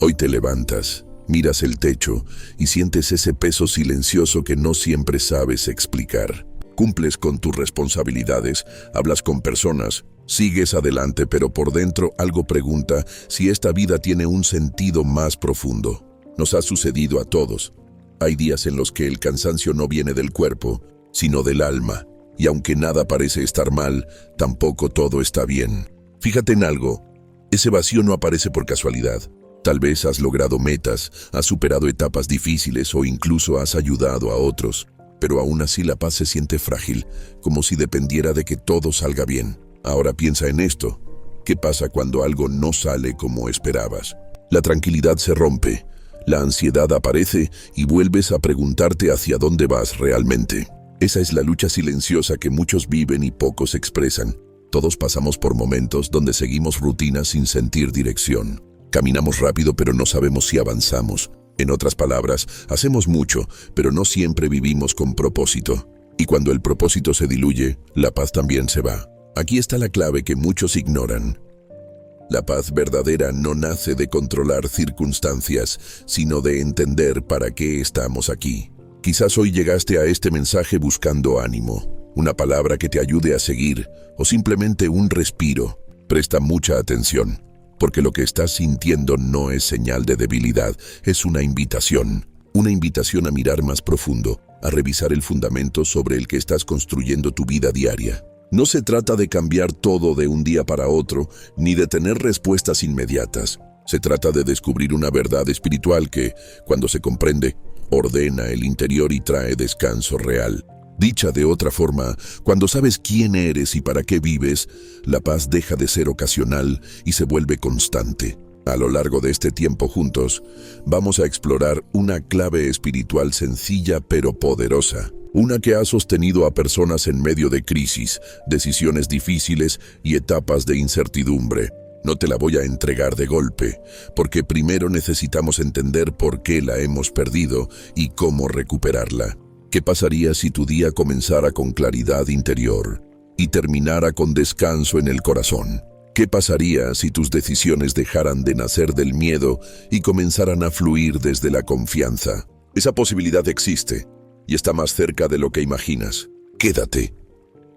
Hoy te levantas, miras el techo y sientes ese peso silencioso que no siempre sabes explicar. Cumples con tus responsabilidades, hablas con personas, sigues adelante, pero por dentro algo pregunta si esta vida tiene un sentido más profundo. Nos ha sucedido a todos. Hay días en los que el cansancio no viene del cuerpo, sino del alma. Y aunque nada parece estar mal, tampoco todo está bien. Fíjate en algo, ese vacío no aparece por casualidad. Tal vez has logrado metas, has superado etapas difíciles o incluso has ayudado a otros. Pero aún así la paz se siente frágil, como si dependiera de que todo salga bien. Ahora piensa en esto. ¿Qué pasa cuando algo no sale como esperabas? La tranquilidad se rompe, la ansiedad aparece y vuelves a preguntarte hacia dónde vas realmente. Esa es la lucha silenciosa que muchos viven y pocos expresan. Todos pasamos por momentos donde seguimos rutinas sin sentir dirección. Caminamos rápido pero no sabemos si avanzamos. En otras palabras, hacemos mucho, pero no siempre vivimos con propósito. Y cuando el propósito se diluye, la paz también se va. Aquí está la clave que muchos ignoran. La paz verdadera no nace de controlar circunstancias, sino de entender para qué estamos aquí. Quizás hoy llegaste a este mensaje buscando ánimo, una palabra que te ayude a seguir, o simplemente un respiro. Presta mucha atención, porque lo que estás sintiendo no es señal de debilidad, es una invitación a mirar más profundo, a revisar el fundamento sobre el que estás construyendo tu vida diaria. No se trata de cambiar todo de un día para otro, ni de tener respuestas inmediatas. Se trata de descubrir una verdad espiritual que, cuando se comprende, ordena el interior y trae descanso real. Dicha de otra forma, cuando sabes quién eres y para qué vives, la paz deja de ser ocasional y se vuelve constante. A lo largo de este tiempo juntos, vamos a explorar una clave espiritual sencilla pero poderosa. Una que ha sostenido a personas en medio de crisis, decisiones difíciles y etapas de incertidumbre. No te la voy a entregar de golpe, porque primero necesitamos entender por qué la hemos perdido y cómo recuperarla. ¿Qué pasaría si tu día comenzara con claridad interior y terminara con descanso en el corazón? ¿Qué pasaría si tus decisiones dejaran de nacer del miedo y comenzaran a fluir desde la confianza? Esa posibilidad existe y está más cerca de lo que imaginas. Quédate,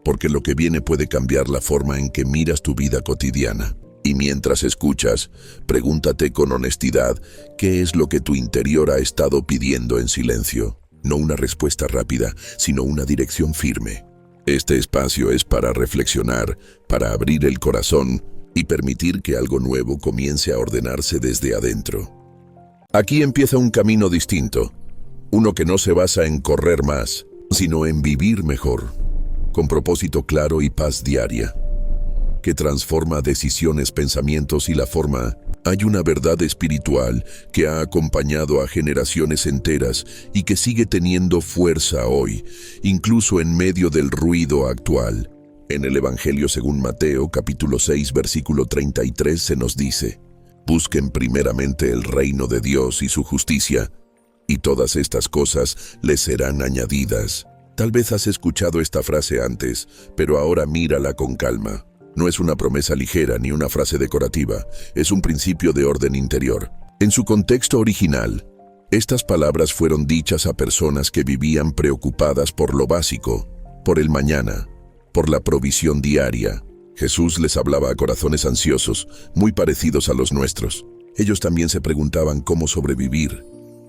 porque lo que viene puede cambiar la forma en que miras tu vida cotidiana. Y mientras escuchas, pregúntate con honestidad qué es lo que tu interior ha estado pidiendo en silencio. No una respuesta rápida, sino una dirección firme. Este espacio es para reflexionar, para abrir el corazón y permitir que algo nuevo comience a ordenarse desde adentro. Aquí empieza un camino distinto, uno que no se basa en correr más, sino en vivir mejor, con propósito claro y paz diaria, que transforma decisiones, pensamientos y la forma. Hay una verdad espiritual que ha acompañado a generaciones enteras y que sigue teniendo fuerza hoy, incluso en medio del ruido actual. En el Evangelio según Mateo, capítulo 6, versículo 33, se nos dice: busquen primeramente el reino de Dios y su justicia, y todas estas cosas les serán añadidas. Tal vez has escuchado esta frase antes, pero ahora mírala con calma. No es una promesa ligera ni una frase decorativa, es un principio de orden interior. En su contexto original, estas palabras fueron dichas a personas que vivían preocupadas por lo básico, por el mañana, por la provisión diaria. Jesús les hablaba a corazones ansiosos, muy parecidos a los nuestros. Ellos también se preguntaban cómo sobrevivir,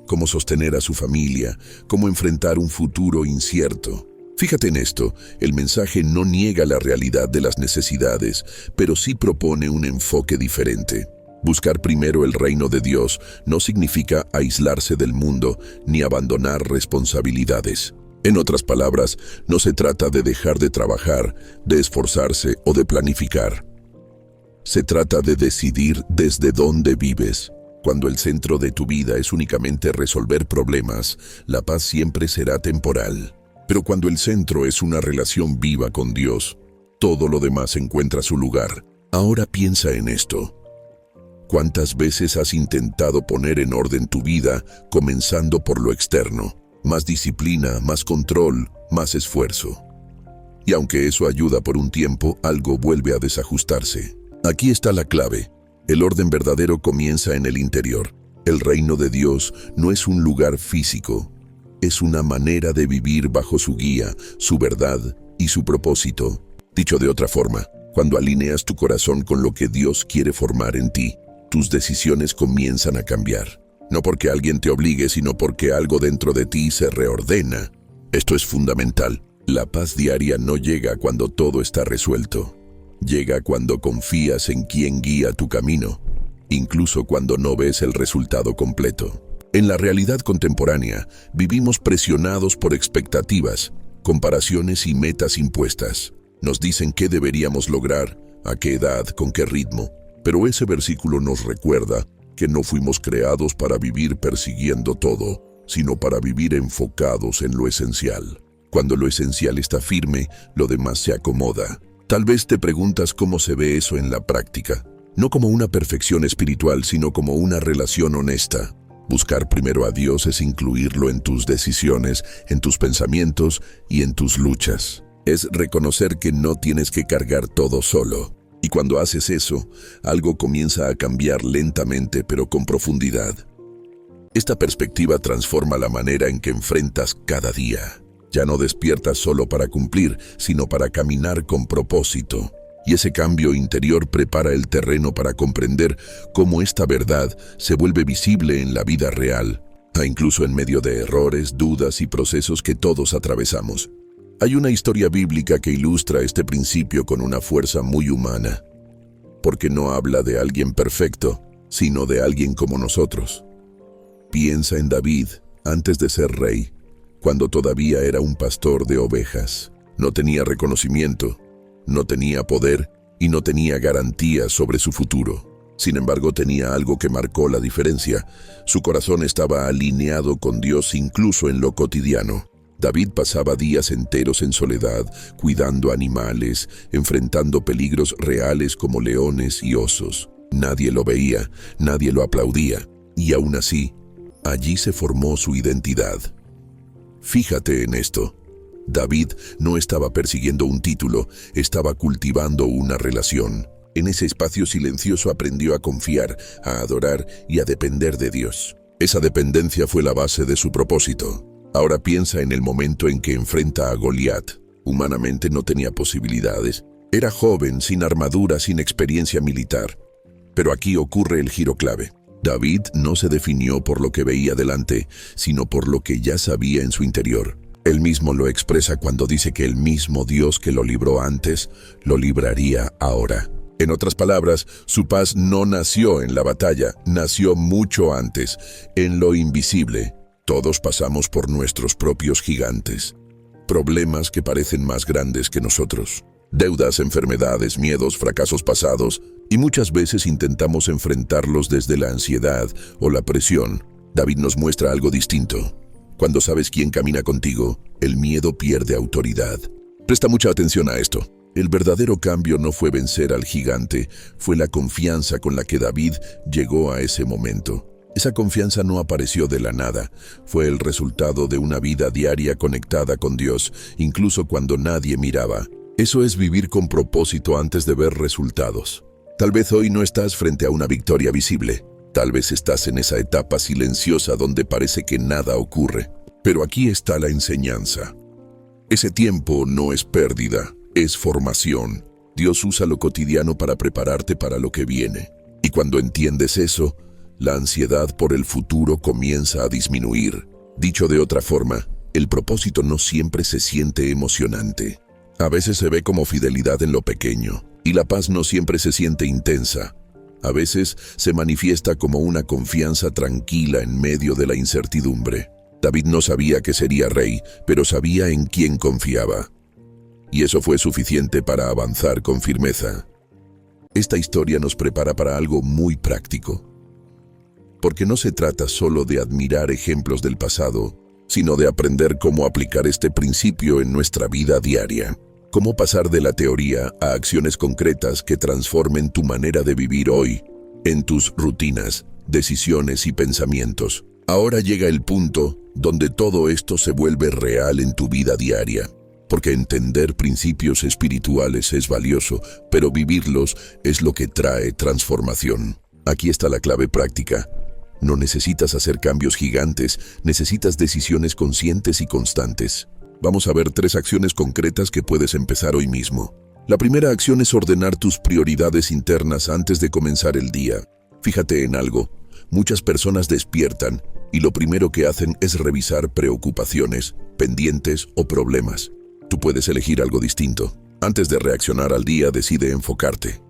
cómo sostener a su familia, cómo enfrentar un futuro incierto. Fíjate en esto, el mensaje no niega la realidad de las necesidades, pero sí propone un enfoque diferente. Buscar primero el reino de Dios no significa aislarse del mundo ni abandonar responsabilidades. En otras palabras, no se trata de dejar de trabajar, de esforzarse o de planificar. Se trata de decidir desde dónde vives. Cuando el centro de tu vida es únicamente resolver problemas, la paz siempre será temporal. Pero cuando el centro es una relación viva con Dios, todo lo demás encuentra su lugar. Ahora piensa en esto. ¿Cuántas veces has intentado poner en orden tu vida comenzando por lo externo? Más disciplina, más control, más esfuerzo. Y aunque eso ayuda por un tiempo, algo vuelve a desajustarse. Aquí está la clave. El orden verdadero comienza en el interior. El reino de Dios no es un lugar físico, es una manera de vivir bajo su guía, su verdad y su propósito. Dicho de otra forma, cuando alineas tu corazón con lo que Dios quiere formar en ti, tus decisiones comienzan a cambiar. No porque alguien te obligue, sino porque algo dentro de ti se reordena. Esto es fundamental. La paz diaria no llega cuando todo está resuelto. Llega cuando confías en quien guía tu camino, incluso cuando no ves el resultado completo. En la realidad contemporánea, vivimos presionados por expectativas, comparaciones y metas impuestas. Nos dicen qué deberíamos lograr, a qué edad, con qué ritmo. Pero ese versículo nos recuerda que no fuimos creados para vivir persiguiendo todo, sino para vivir enfocados en lo esencial. Cuando lo esencial está firme, lo demás se acomoda. Tal vez te preguntas cómo se ve eso en la práctica. No como una perfección espiritual, sino como una relación honesta. Buscar primero a Dios es incluirlo en tus decisiones, en tus pensamientos y en tus luchas. Es reconocer que no tienes que cargar todo solo. Y cuando haces eso, algo comienza a cambiar lentamente pero con profundidad. Esta perspectiva transforma la manera en que enfrentas cada día. Ya no despiertas solo para cumplir, sino para caminar con propósito. Y ese cambio interior prepara el terreno para comprender cómo esta verdad se vuelve visible en la vida real, incluso en medio de errores, dudas y procesos que todos atravesamos. Hay una historia bíblica que ilustra este principio con una fuerza muy humana, porque no habla de alguien perfecto, sino de alguien como nosotros. Piensa en David antes de ser rey, cuando todavía era un pastor de ovejas. No tenía reconocimiento, no tenía poder y no tenía garantías sobre su futuro. Sin embargo, tenía algo que marcó la diferencia. Su corazón estaba alineado con Dios incluso en lo cotidiano. David pasaba días enteros en soledad, cuidando animales, enfrentando peligros reales como leones y osos. Nadie lo veía, nadie lo aplaudía, y aún así, allí se formó su identidad. Fíjate en esto. David no estaba persiguiendo un título, estaba cultivando una relación. En ese espacio silencioso aprendió a confiar, a adorar y a depender de Dios. Esa dependencia fue la base de su propósito. Ahora piensa en el momento en que enfrenta a Goliat. Humanamente no tenía posibilidades. Era joven, sin armadura, sin experiencia militar. Pero aquí ocurre el giro clave. David no se definió por lo que veía delante, sino por lo que ya sabía en su interior. Él mismo lo expresa cuando dice que el mismo Dios que lo libró antes, lo libraría ahora. En otras palabras, su paz no nació en la batalla, nació mucho antes, en lo invisible. Todos pasamos por nuestros propios gigantes, problemas que parecen más grandes que nosotros. Deudas, enfermedades, miedos, fracasos pasados, y muchas veces intentamos enfrentarlos desde la ansiedad o la presión. David nos muestra algo distinto. Cuando sabes quién camina contigo, el miedo pierde autoridad. Presta mucha atención a esto. El verdadero cambio no fue vencer al gigante, fue la confianza con la que David llegó a ese momento. Esa confianza no apareció de la nada, fue el resultado de una vida diaria conectada con Dios, incluso cuando nadie miraba. Eso es vivir con propósito antes de ver resultados. Tal vez hoy no estás frente a una victoria visible. Tal vez estás en esa etapa silenciosa donde parece que nada ocurre. Pero aquí está la enseñanza. Ese tiempo no es pérdida, es formación. Dios usa lo cotidiano para prepararte para lo que viene. Y cuando entiendes eso, la ansiedad por el futuro comienza a disminuir. Dicho de otra forma, el propósito no siempre se siente emocionante. A veces se ve como fidelidad en lo pequeño, y la paz no siempre se siente intensa. A veces se manifiesta como una confianza tranquila en medio de la incertidumbre. David no sabía que sería rey, pero sabía en quién confiaba. Y eso fue suficiente para avanzar con firmeza. Esta historia nos prepara para algo muy práctico. Porque no se trata solo de admirar ejemplos del pasado, sino de aprender cómo aplicar este principio en nuestra vida diaria. Cómo pasar de la teoría a acciones concretas que transformen tu manera de vivir hoy, en tus rutinas, decisiones y pensamientos. Ahora llega el punto donde todo esto se vuelve real en tu vida diaria. Porque entender principios espirituales es valioso, pero vivirlos es lo que trae transformación. Aquí está la clave práctica. No necesitas hacer cambios gigantes, necesitas decisiones conscientes y constantes. Vamos a ver 3 acciones concretas que puedes empezar hoy mismo. La primera acción es ordenar tus prioridades internas antes de comenzar el día. Fíjate en algo. Muchas personas despiertan y lo primero que hacen es revisar preocupaciones, pendientes o problemas. Tú puedes elegir algo distinto. Antes de reaccionar al día, decide enfocarte.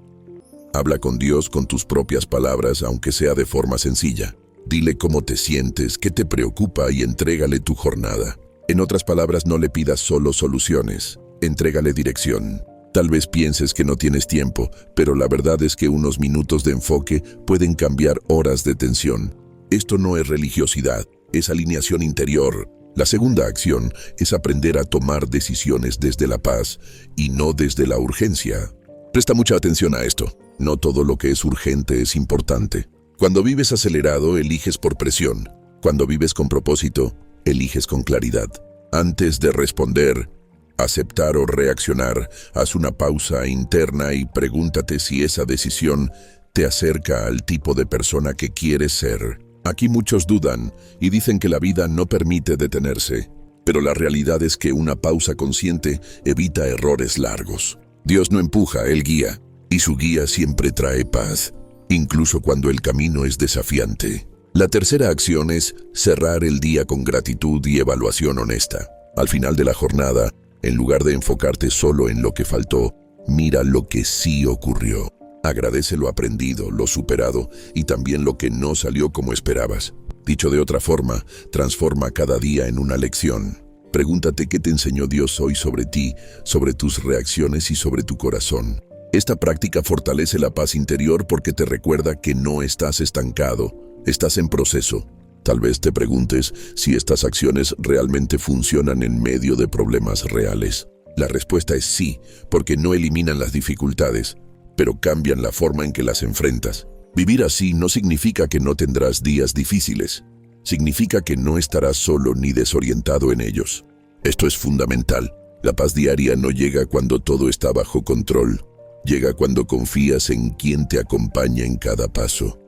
Habla con Dios con tus propias palabras, aunque sea de forma sencilla. Dile cómo te sientes, qué te preocupa y entrégale tu jornada. En otras palabras, no le pidas solo soluciones, entrégale dirección. Tal vez pienses que no tienes tiempo, pero la verdad es que unos minutos de enfoque pueden cambiar horas de tensión. Esto no es religiosidad, es alineación interior. La segunda acción es aprender a tomar decisiones desde la paz y no desde la urgencia. Presta mucha atención a esto. No todo lo que es urgente es importante. Cuando vives acelerado, eliges por presión. Cuando vives con propósito, eliges con claridad. Antes de responder, aceptar o reaccionar, haz una pausa interna y pregúntate si esa decisión te acerca al tipo de persona que quieres ser. Aquí muchos dudan y dicen que la vida no permite detenerse, pero la realidad es que una pausa consciente evita errores largos. Dios no empuja, Él guía, y su guía siempre trae paz, incluso cuando el camino es desafiante. La tercera acción es cerrar el día con gratitud y evaluación honesta. Al final de la jornada, en lugar de enfocarte solo en lo que faltó, mira lo que sí ocurrió. Agradece lo aprendido, lo superado y también lo que no salió como esperabas. Dicho de otra forma, transforma cada día en una lección. Pregúntate qué te enseñó Dios hoy sobre ti, sobre tus reacciones y sobre tu corazón. Esta práctica fortalece la paz interior porque te recuerda que no estás estancado, estás en proceso. Tal vez te preguntes si estas acciones realmente funcionan en medio de problemas reales. La respuesta es sí, porque no eliminan las dificultades, pero cambian la forma en que las enfrentas. Vivir así no significa que no tendrás días difíciles. Significa que no estarás solo ni desorientado en ellos. Esto es fundamental. La paz diaria no llega cuando todo está bajo control. Llega cuando confías en quien te acompaña en cada paso.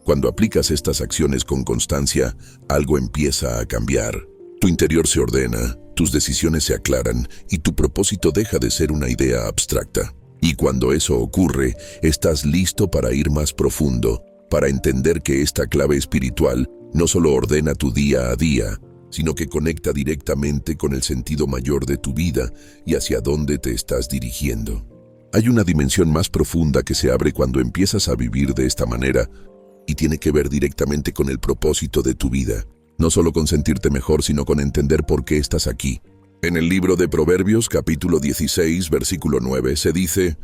Cuando aplicas estas acciones con constancia, algo empieza a cambiar. Tu interior se ordena, tus decisiones se aclaran y tu propósito deja de ser una idea abstracta. Y cuando eso ocurre, estás listo para ir más profundo, para entender que esta clave espiritual no solo ordena tu día a día, sino que conecta directamente con el sentido mayor de tu vida y hacia dónde te estás dirigiendo. Hay una dimensión más profunda que se abre cuando empiezas a vivir de esta manera y tiene que ver directamente con el propósito de tu vida. No solo con sentirte mejor, sino con entender por qué estás aquí. En el libro de Proverbios, capítulo 16, versículo 9, se dice: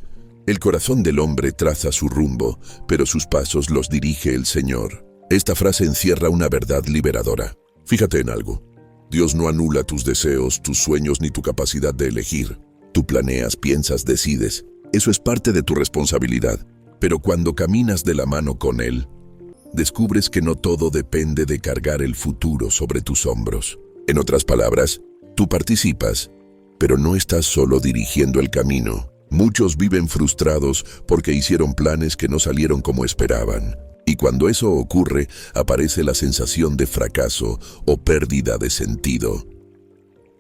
«El corazón del hombre traza su rumbo, pero sus pasos los dirige el Señor». Esta frase encierra una verdad liberadora. Fíjate en algo. Dios no anula tus deseos, tus sueños ni tu capacidad de elegir. Tú planeas, piensas, decides. Eso es parte de tu responsabilidad. Pero cuando caminas de la mano con Él, descubres que no todo depende de cargar el futuro sobre tus hombros. En otras palabras, tú participas, pero no estás solo dirigiendo el camino. Muchos viven frustrados porque hicieron planes que no salieron como esperaban. Y cuando eso ocurre, aparece la sensación de fracaso o pérdida de sentido.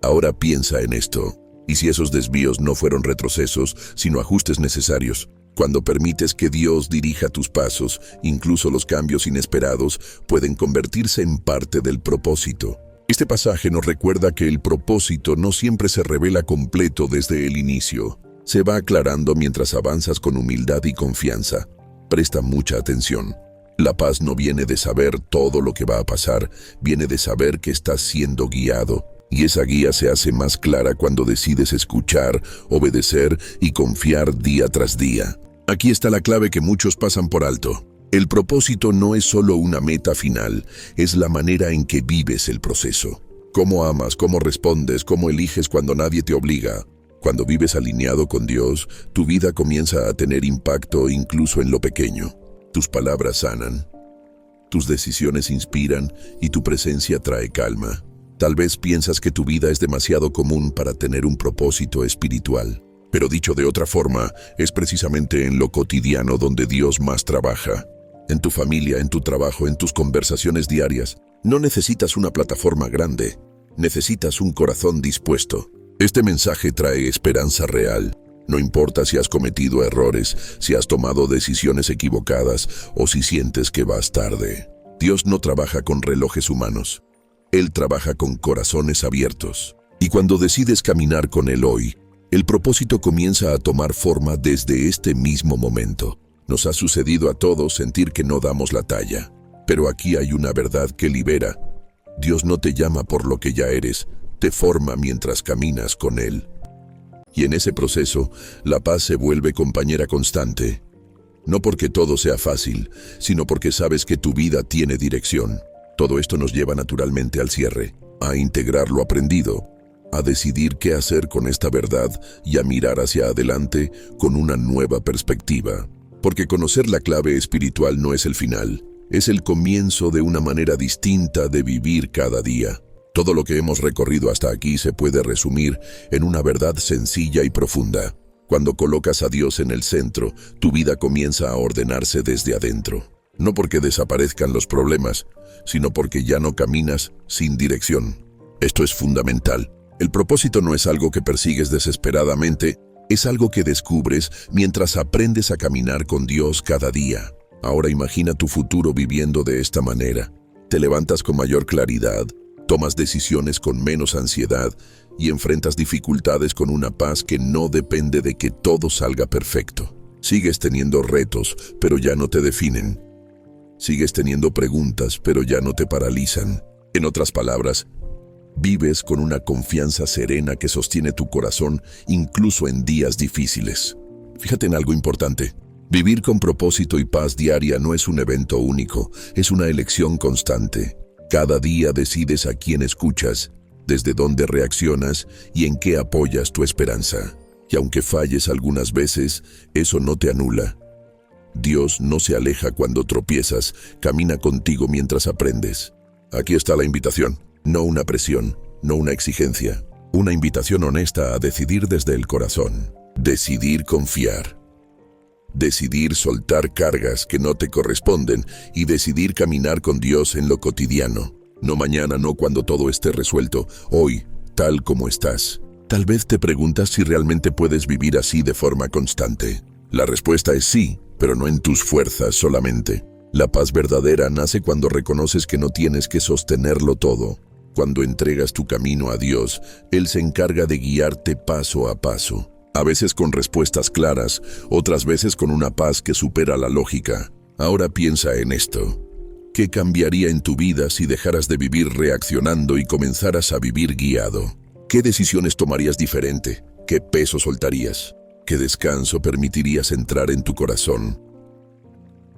Ahora piensa en esto. ¿Y si esos desvíos no fueron retrocesos, sino ajustes necesarios? Cuando permites que Dios dirija tus pasos, incluso los cambios inesperados pueden convertirse en parte del propósito. Este pasaje nos recuerda que el propósito no siempre se revela completo desde el inicio. Se va aclarando mientras avanzas con humildad y confianza. Presta mucha atención. La paz no viene de saber todo lo que va a pasar, viene de saber que estás siendo guiado. Y esa guía se hace más clara cuando decides escuchar, obedecer y confiar día tras día. Aquí está la clave que muchos pasan por alto. El propósito no es solo una meta final, es la manera en que vives el proceso. Cómo amas, cómo respondes, cómo eliges cuando nadie te obliga. Cuando vives alineado con Dios, tu vida comienza a tener impacto incluso en lo pequeño. Tus palabras sanan, tus decisiones inspiran y tu presencia trae calma. Tal vez piensas que tu vida es demasiado común para tener un propósito espiritual. Pero dicho de otra forma, es precisamente en lo cotidiano donde Dios más trabaja. en tu familia, en tu trabajo, en tus conversaciones diarias. No necesitas una plataforma grande, necesitas un corazón dispuesto. Este mensaje trae esperanza real. No importa si has cometido errores, si has tomado decisiones equivocadas o si sientes que vas tarde. Dios no trabaja con relojes humanos. Él trabaja con corazones abiertos. Y cuando decides caminar con Él hoy, el propósito comienza a tomar forma desde este mismo momento. Nos ha sucedido a todos sentir que no damos la talla. Pero aquí hay una verdad que libera. Dios no te llama por lo que ya eres, te forma mientras caminas con Él. Y en ese proceso, la paz se vuelve compañera constante. No porque todo sea fácil, sino porque sabes que tu vida tiene dirección. Todo esto nos lleva naturalmente al cierre, a integrar lo aprendido, a decidir qué hacer con esta verdad y a mirar hacia adelante con una nueva perspectiva. Porque conocer la clave espiritual no es el final, es el comienzo de una manera distinta de vivir cada día. Todo lo que hemos recorrido hasta aquí se puede resumir en una verdad sencilla y profunda. Cuando colocas a Dios en el centro, tu vida comienza a ordenarse desde adentro. No porque desaparezcan los problemas, sino porque ya no caminas sin dirección. Esto es fundamental. El propósito no es algo que persigues desesperadamente, es algo que descubres mientras aprendes a caminar con Dios cada día. Ahora imagina tu futuro viviendo de esta manera. Te levantas con mayor claridad, tomas decisiones con menos ansiedad y enfrentas dificultades con una paz que no depende de que todo salga perfecto. Sigues teniendo retos, pero ya no te definen. Sigues teniendo preguntas, pero ya no te paralizan. En otras palabras, vives con una confianza serena que sostiene tu corazón incluso en días difíciles. Fíjate en algo importante. Vivir con propósito y paz diaria no es un evento único, es una elección constante. Cada día decides a quién escuchas, desde dónde reaccionas y en qué apoyas tu esperanza. Y aunque falles algunas veces, eso no te anula. Dios no se aleja cuando tropiezas, camina contigo mientras aprendes. Aquí está la invitación, no una presión, no una exigencia. Una invitación honesta a decidir desde el corazón. Decidir confiar. Decidir soltar cargas que no te corresponden y decidir caminar con Dios en lo cotidiano. No mañana, no cuando todo esté resuelto, hoy, tal como estás. Tal vez te preguntas si realmente puedes vivir así de forma constante. La respuesta es sí, pero no en tus fuerzas solamente. La paz verdadera nace cuando reconoces que no tienes que sostenerlo todo. Cuando entregas tu camino a Dios, Él se encarga de guiarte paso a paso. A veces con respuestas claras, otras veces con una paz que supera la lógica. Ahora piensa en esto. ¿Qué cambiaría en tu vida si dejaras de vivir reaccionando y comenzaras a vivir guiado? ¿Qué decisiones tomarías diferente? ¿Qué peso soltarías? ¿Qué descanso permitirías entrar en tu corazón?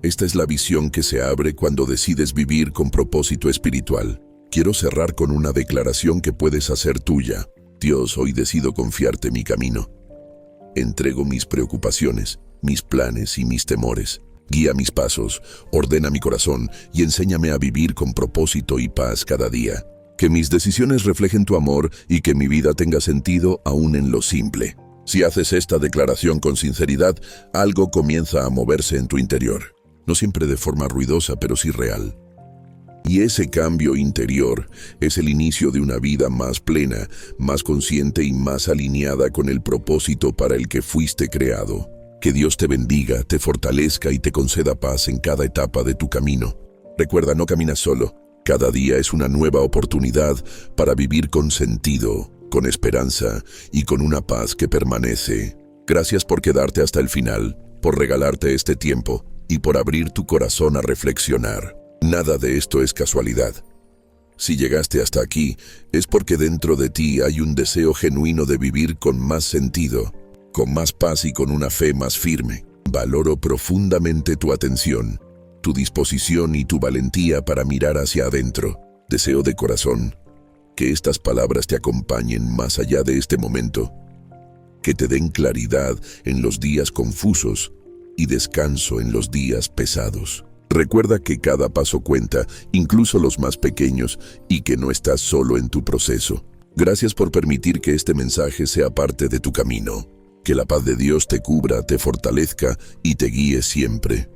Esta es la visión que se abre cuando decides vivir con propósito espiritual. Quiero cerrar con una declaración que puedes hacer tuya. Dios, hoy decido confiarte mi camino. Entrego mis preocupaciones, mis planes y mis temores. Guía mis pasos, ordena mi corazón y enséñame a vivir con propósito y paz cada día. Que mis decisiones reflejen tu amor y que mi vida tenga sentido aún en lo simple. Si haces esta declaración con sinceridad, algo comienza a moverse en tu interior. No siempre de forma ruidosa, pero sí real. Y ese cambio interior es el inicio de una vida más plena, más consciente y más alineada con el propósito para el que fuiste creado. Que Dios te bendiga, te fortalezca y te conceda paz en cada etapa de tu camino. Recuerda, no caminas solo. Cada día es una nueva oportunidad para vivir con sentido, con esperanza y con una paz que permanece. Gracias por quedarte hasta el final, por regalarte este tiempo y por abrir tu corazón a reflexionar. Nada de esto es casualidad. Si llegaste hasta aquí, es porque dentro de ti hay un deseo genuino de vivir con más sentido, con más paz y con una fe más firme. Valoro profundamente tu atención, tu disposición y tu valentía para mirar hacia adentro. Deseo de corazón que estas palabras te acompañen más allá de este momento, que te den claridad en los días confusos y descanso en los días pesados. Recuerda que cada paso cuenta, incluso los más pequeños, y que no estás solo en tu proceso. Gracias por permitir que este mensaje sea parte de tu camino. Que la paz de Dios te cubra, te fortalezca y te guíe siempre.